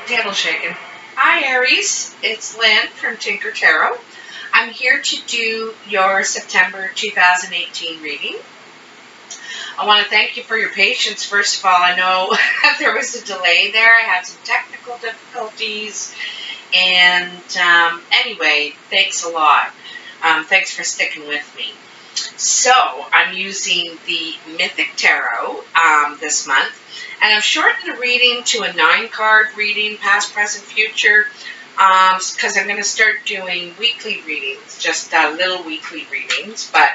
Candle shaking. Hi Aries, it's Lynn from Tinker Tarot. I'm here to do your September 2018 reading. I want to thank you for your patience. First of all, I know there was a delay there. I had some technical difficulties. And anyway, thanks a lot. Thanks for sticking with me. So, I'm using the Mythic Tarot this month. And I've shortened the reading to a 9-card reading, past, present, future, because I'm going to start doing weekly readings, just little weekly readings. But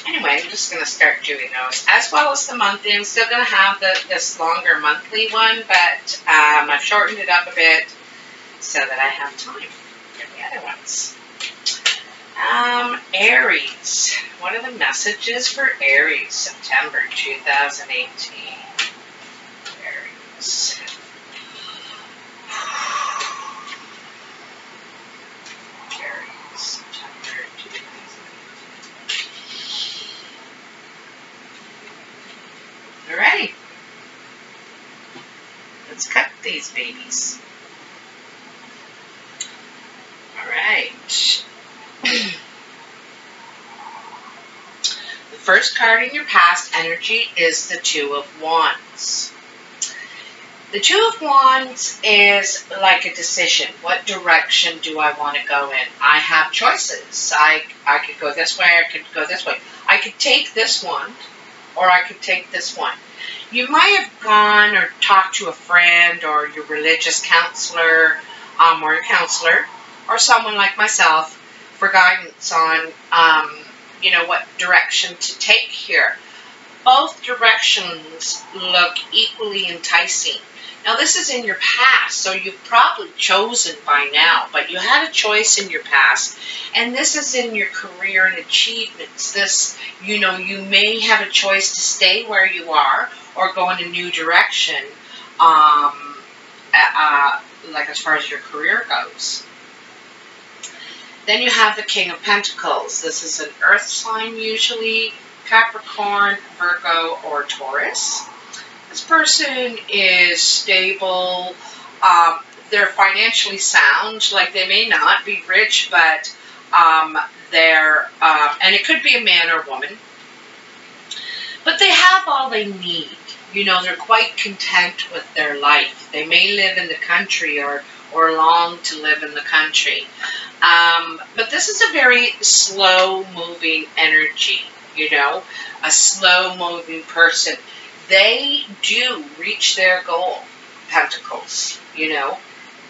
anyway, I'm just going to start doing those, as well as the monthly. I'm still going to have this longer monthly one, but I've shortened it up a bit so that I have time for the other ones. Aries. What are the messages for Aries, September 2018? Aries. Aries, September 2018. Alrighty. Let's cut these babies. Alright. The first card in your past energy is the Two of Wands. The Two of Wands is like a decision. What direction do I want to go in? I have choices. I could go this way, I could go this way. I could take this one, or I could take this one. You might have gone or talked to a friend or your religious counselor, or your counselor, or someone like myself for guidance on, what direction to take here. Both directions look equally enticing. Now, this is in your past, so you've probably chosen by now, but you had a choice in your past, and this is in your career and achievements. This, you may have a choice to stay where you are or go in a new direction, like as far as your career goes. Then you have the King of Pentacles. This is an earth sign, usually Capricorn, Virgo, or Taurus. This person is stable. They're financially sound. Like, they may not be rich, but they're, and it could be a man or woman, but they have all they need. They're quite content with their life. They may live in the country or long to live in the country. But this is a very slow-moving energy, a slow-moving person. They do reach their goal, Pentacles,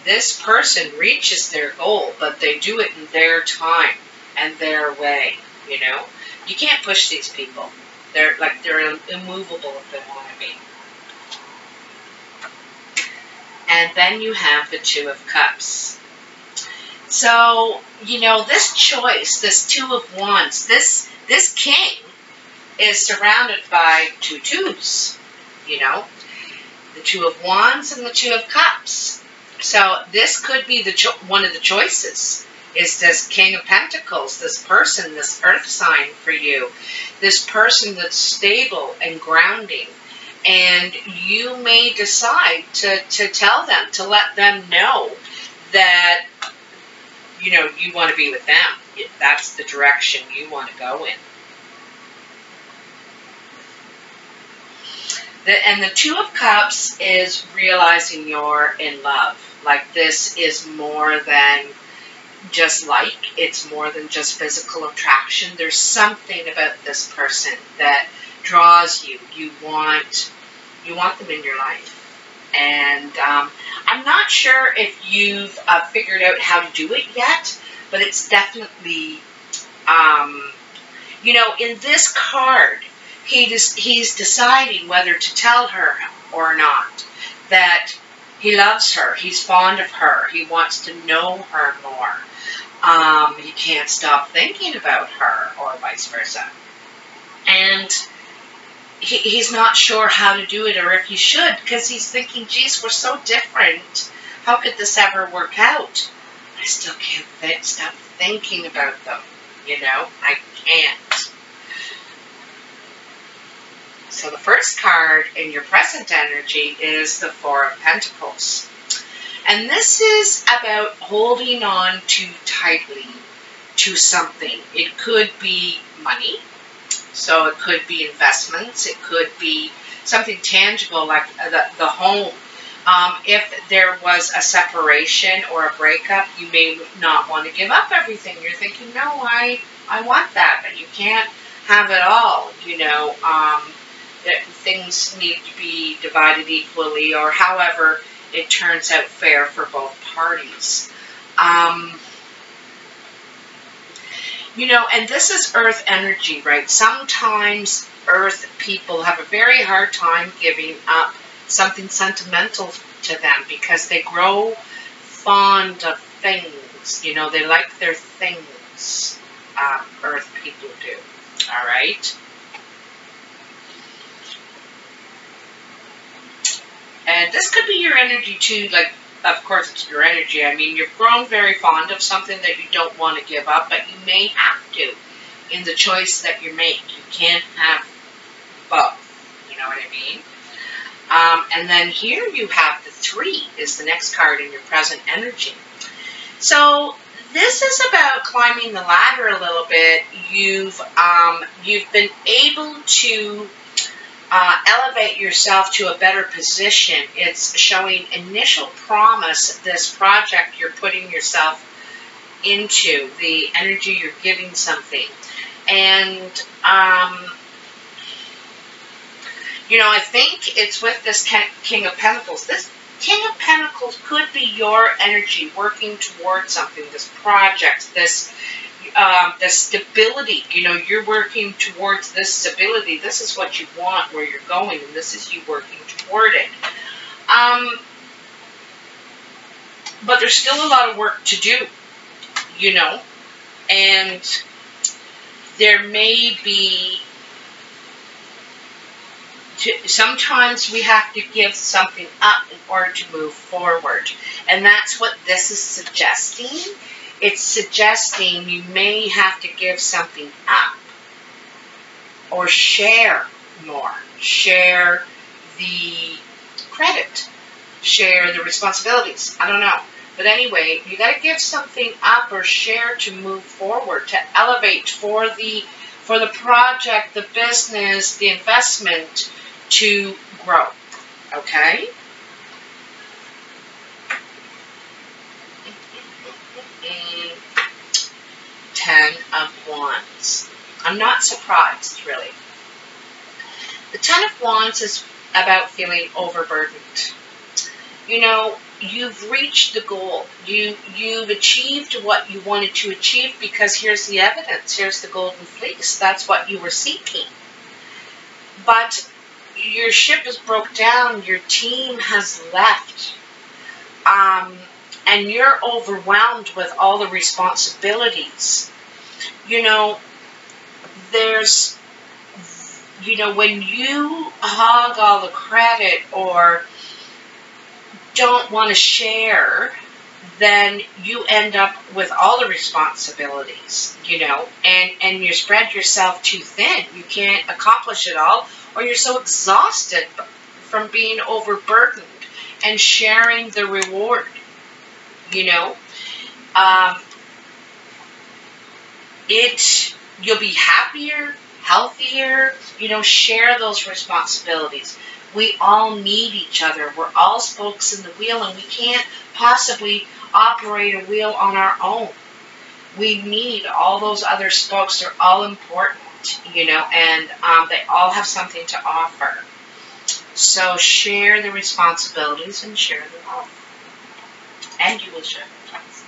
This person reaches their goal, but they do it in their time and their way, You can't push these people. They're immovable if they want to be. And then you have the Two of Cups. So, this choice, this Two of Wands, this king is surrounded by two twos, the Two of Wands and the Two of Cups. So this could be one of the choices, is this King of Pentacles, this person, this earth sign for you, this person that's stable and grounding. And you may decide to tell them, to let them know that, you want to be with them. That's the direction you want to go in. And the Two of Cups is realizing you're in love. Like, this is more than just it's more than just physical attraction. There's something about this person that draws you. You want them in your life. And I'm not sure if you've figured out how to do it yet, but it's definitely, in this card, he's deciding whether to tell her or not that he loves her, he's fond of her, he wants to know her more. He can't stop thinking about her, or vice versa. And he's not sure how to do it or if he should, because he's thinking, geez, we're so different. How could this ever work out? I still can't stop thinking about them, I can't. So the first card in your present energy is the Four of Pentacles. And this is about holding on too tightly to something. It could be money. So it could be investments. It could be something tangible like the home. If there was a separation or a breakup, you may not want to give up everything. You're thinking, no, I want that, but you can't have it all. You know, that things need to be divided equally, or however it turns out fair for both parties. You know, and this is earth energy, right? Sometimes earth people have a very hard time giving up something sentimental to them because they grow fond of things. You know, they like their things. Earth people do. All right? And this could be your energy too, like, of course it's your energy. I mean, you've grown very fond of something that you don't want to give up, but you may have to in the choice that you make. You can't have both, you know what I mean? And then here you have the 3 is the next card in your present energy. So this is about climbing the ladder a little bit. You've been able to elevate yourself to a better position. It's showing initial promise, this project you're putting yourself into, the energy you're giving something. And, you know, I think it's with this King of Pentacles. This King of Pentacles could be your energy working towards something, this project, this the stability. You know, you're working towards this stability. This is what you want, where you're going, and this is you working toward it. But there's still a lot of work to do, you know, and there may be, sometimes we have to give something up in order to move forward, and that's what this is suggesting. It's suggesting you may have to give something up or share more. Share the credit. Share the responsibilities. I don't know. But anyway, you got to give something up or share to move forward, to elevate for the project, the business, the investment to grow. Okay? 10 of Wands. I'm not surprised, really. The 10 of Wands is about feeling overburdened. You know, you've reached the goal. You've achieved what you wanted to achieve because here's the evidence. Here's the golden fleece. That's what you were seeking. But your ship is broke down. Your team has left. And you're overwhelmed with all the responsibilities. You know, there's, you know, when you hog all the credit or don't want to share, then you end up with all the responsibilities, you know, and you spread yourself too thin. You can't accomplish it all, or you're so exhausted from being overburdened and sharing the reward, you know. You'll be happier, healthier, you know, share those responsibilities. We all need each other. We're all spokes in the wheel, and we can't possibly operate a wheel on our own. We need all those other spokes. They're all important, you know, and they all have something to offer. So share the responsibilities and share the love. And you will share the trust.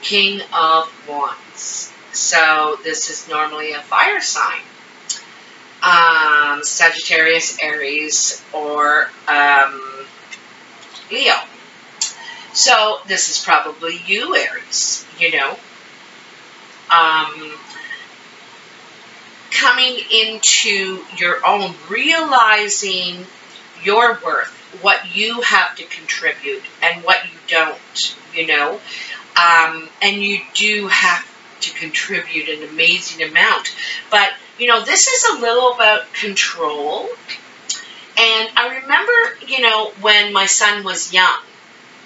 King of Wands. So this is normally a fire sign. Sagittarius, Aries, or Leo. So this is probably you, Aries, you know. Coming into your own, realizing your worth, what you have to contribute and what you don't, you know. And you do have to contribute an amazing amount. But, you know, this is a little about control. And I remember, you know, when my son was young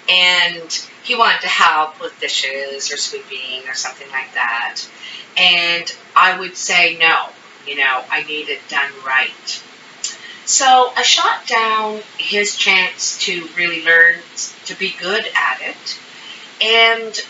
and he wanted to help with dishes or sweeping or something like that. And I would say, no, you know, I need it done right. So I shot down his chance to really learn to be good at it, and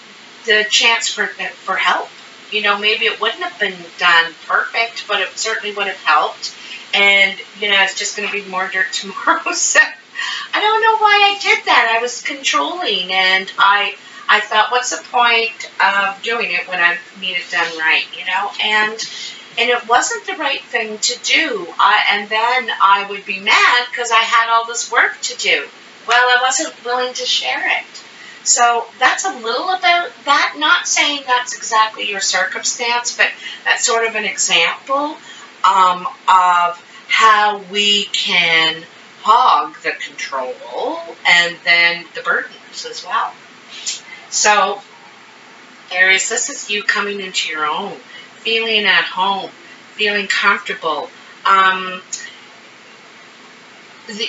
the chance for help. You know, maybe it wouldn't have been done perfect, but it certainly would have helped. And, you know, it's just going to be more dirt tomorrow. So I don't know why I did that. I was controlling, and I thought, what's the point of doing it when I need it done right, you know? And it wasn't the right thing to do. And then I would be mad because I had all this work to do. Well, I wasn't willing to share it. So that's a little about that. Not saying that's exactly your circumstance, but that's sort of an example of how we can hog the control and then the burdens as well. So, Aries, this is you coming into your own, feeling at home, feeling comfortable.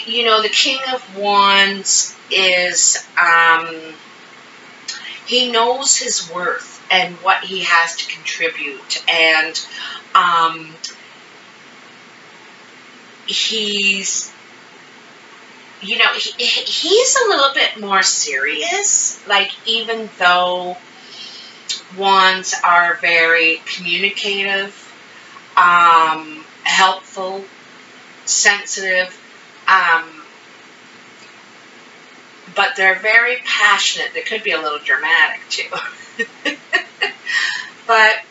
You know, the King of Wands is, he knows his worth and what he has to contribute. And he's, you know, he's a little bit more serious. Like, even though Wands are very communicative, helpful, sensitive, but they're very passionate. They could be a little dramatic too. But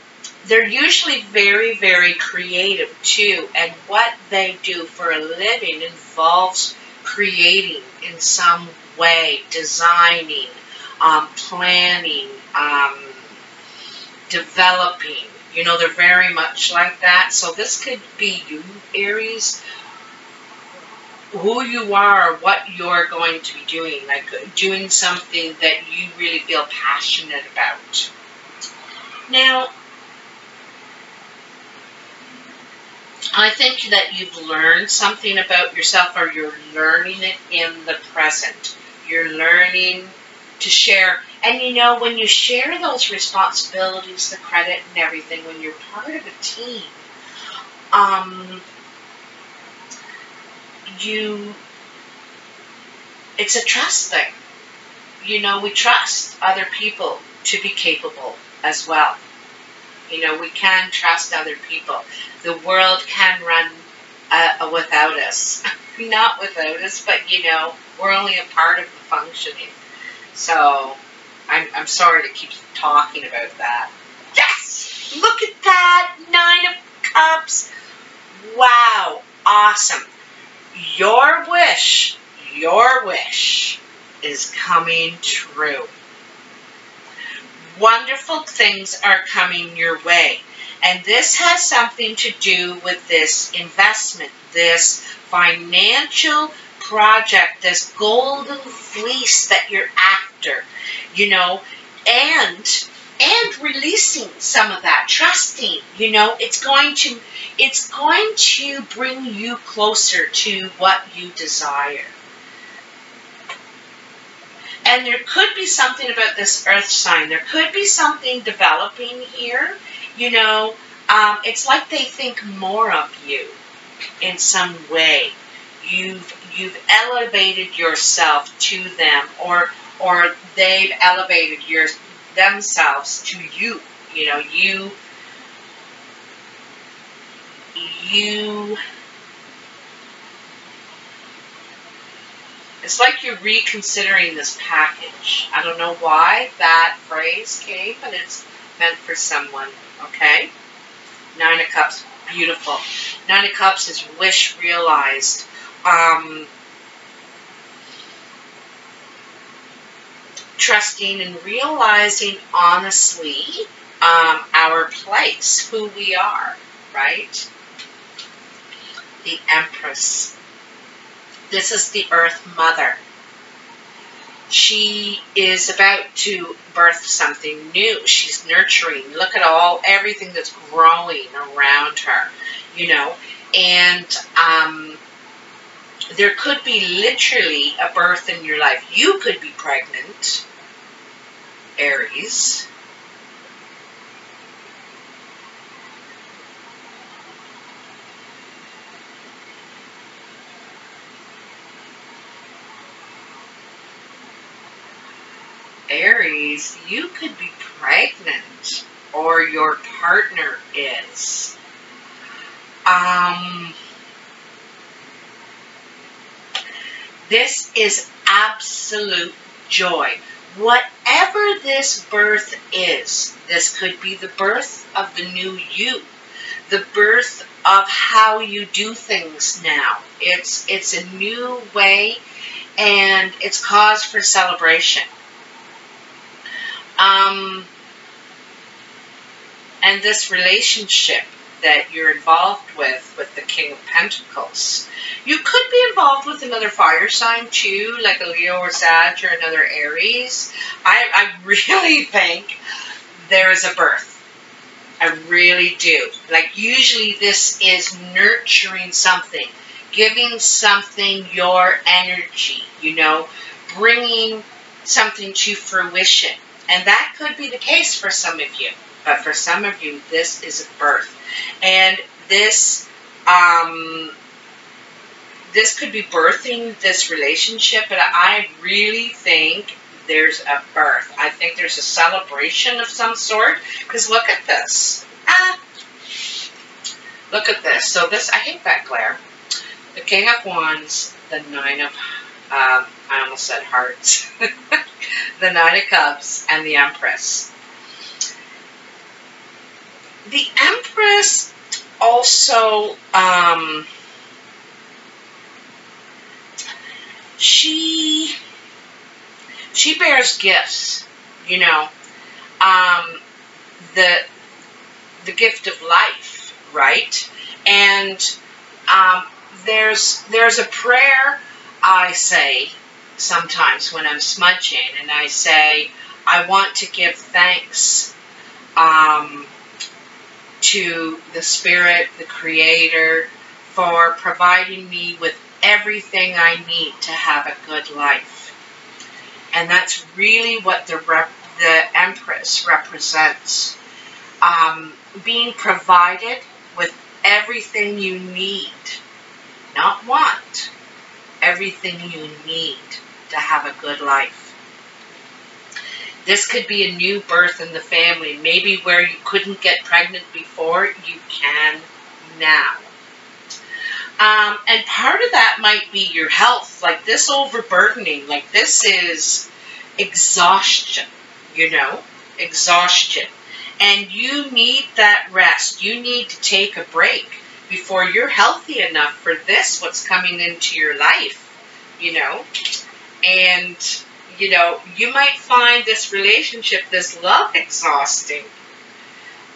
they're usually very, very creative too. And what they do for a living involves creating in some way, designing, planning, developing. You know, they're very much like that. So this could be you, Aries, who you are, what you're going to be doing, like doing something that you really feel passionate about. Now, I think that you've learned something about yourself, or you're learning it in the present. You're learning to share. And you know, when you share those responsibilities, the credit and everything, when you're part of a team, it's a trust thing. You know, we trust other people to be capable as well. You know, we can trust other people. The world can run without us. Not without us, but, you know, we're only a part of the functioning. So, I'm sorry to keep talking about that. Yes! Look at that! 9 of Cups. Wow. Awesome. Your wish is coming true. Wonderful things are coming your way. And this has something to do with this investment, this financial project, this golden fleece that you're after, you know, and releasing some of that, trusting, you know, it's going to bring you closer to what you desire. And there could be something about this earth sign. There could be something developing here. You know, it's like they think more of you in some way. You've elevated yourself to them, or they've elevated themselves to you. You know, you it's like you're reconsidering this package. I don't know why that phrase came, but it's meant for someone, okay? 9 of Cups, beautiful. 9 of Cups is wish realized. Trusting and realizing honestly our place, who we are, right? The Empress. This is the Earth Mother. She is about to birth something new. She's nurturing. Look at everything that's growing around her, you know. And there could be literally a birth in your life. You could be pregnant, Aries. Aries, you could be pregnant, or your partner is. This is absolute joy. Whatever this birth is, this could be the birth of the new you, the birth of how you do things now. It's a new way, and it's cause for celebration. And this relationship that you're involved with the King of Pentacles, you could be involved with another fire sign too, like a Leo or Sag or another Aries. I really think there is a birth. I really do. Like, usually this is nurturing something, giving something your energy, you know, bringing something to fruition. And that could be the case for some of you. But for some of you, this is a birth. And this could be birthing this relationship. But I really think there's a birth. I think there's a celebration of some sort. Because look at this. Look at this. So this, I hate that glare. The King of Wands, the Nine of, I almost said hearts. The Nine of Cups, and the Empress. The Empress also, she bears gifts, you know, the gift of life, right? And there's a prayer I say sometimes when I'm smudging, and I say, I want to give thanks to the Spirit, the Creator, for providing me with everything I need to have a good life. And that's really what the Empress represents. Being provided with everything you need, not want, everything you need to have a good life. This could be a new birth in the family. Maybe where you couldn't get pregnant before, you can now. And part of that might be your health. Like this overburdening, like this is exhaustion, you know, exhaustion. And you need that rest. You need to take a break before you're healthy enough for this, what's coming into your life, you know. And, you know, you might find this relationship, this love, exhausting.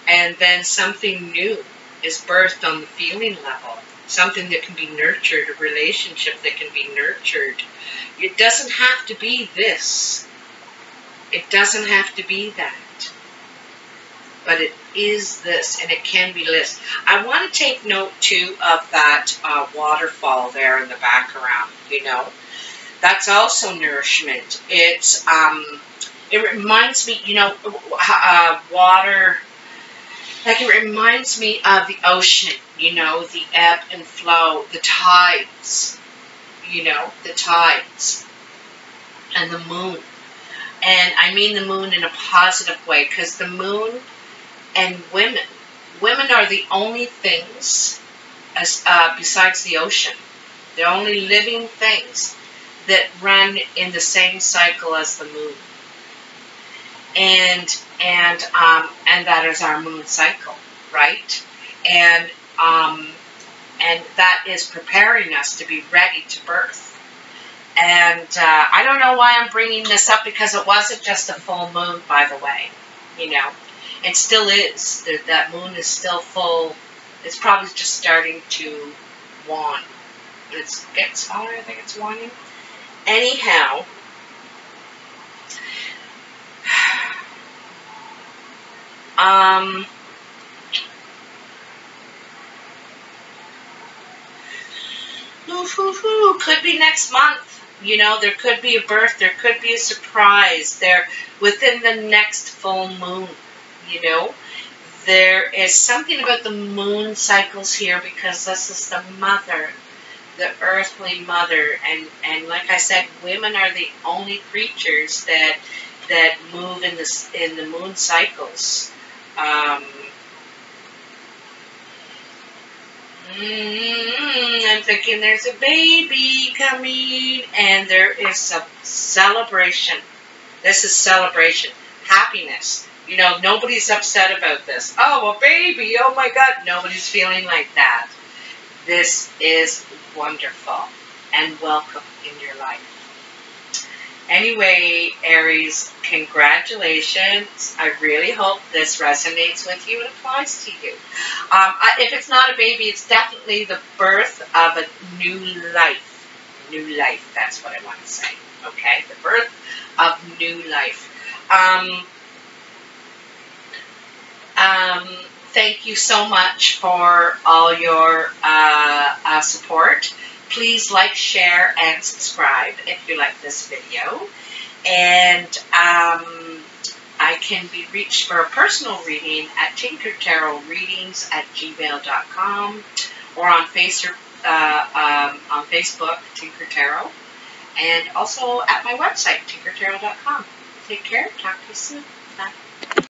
And then something new is birthed on the feeling level. Something that can be nurtured, a relationship that can be nurtured. It doesn't have to be this. It doesn't have to be that. But it is this, and it can be this. I want to take note, too, of that waterfall there in the background, you know. That's also nourishment. It's, it reminds me, you know, water, like it reminds me of the ocean, you know, the ebb and flow, the tides, you know, the tides, and the moon. And I mean the moon in a positive way, because the moon and women are the only things, as besides the ocean, the only living things that run in the same cycle as the moon. And that is our moon cycle, right? And that is preparing us to be ready to birth. And I don't know why I'm bringing this up, because it wasn't just a full moon, by the way, you know. It still is. That moon is still full. It's probably just starting to wane. It's getting smaller, I think it's waning. Anyhow, Could be next month. You know, there could be a birth. There could be a surprise. There, within the next full moon, you know. There is something about the moon cycles here because this is the mother, the earthly mother. And like I said, women are the only creatures that move in the moon cycles. I'm thinking there's a baby coming, and there is a celebration. This is celebration, happiness. You know, nobody's upset about this. Oh, a baby, oh my God. Nobody's feeling like that. This is wonderful and welcome in your life. Anyway, Aries, congratulations. I really hope this resonates with you and applies to you. If it's not a baby, it's definitely the birth of a new life. New life, that's what I want to say. Okay, the birth of new life. Thank you so much for all your support. Please like, share, and subscribe if you like this video. And I can be reached for a personal reading at tinkertarotreadings@gmail.com or on Facebook, Tinker Tarot, and also at my website, tinkertarot.com. Take care. Talk to you soon. Bye.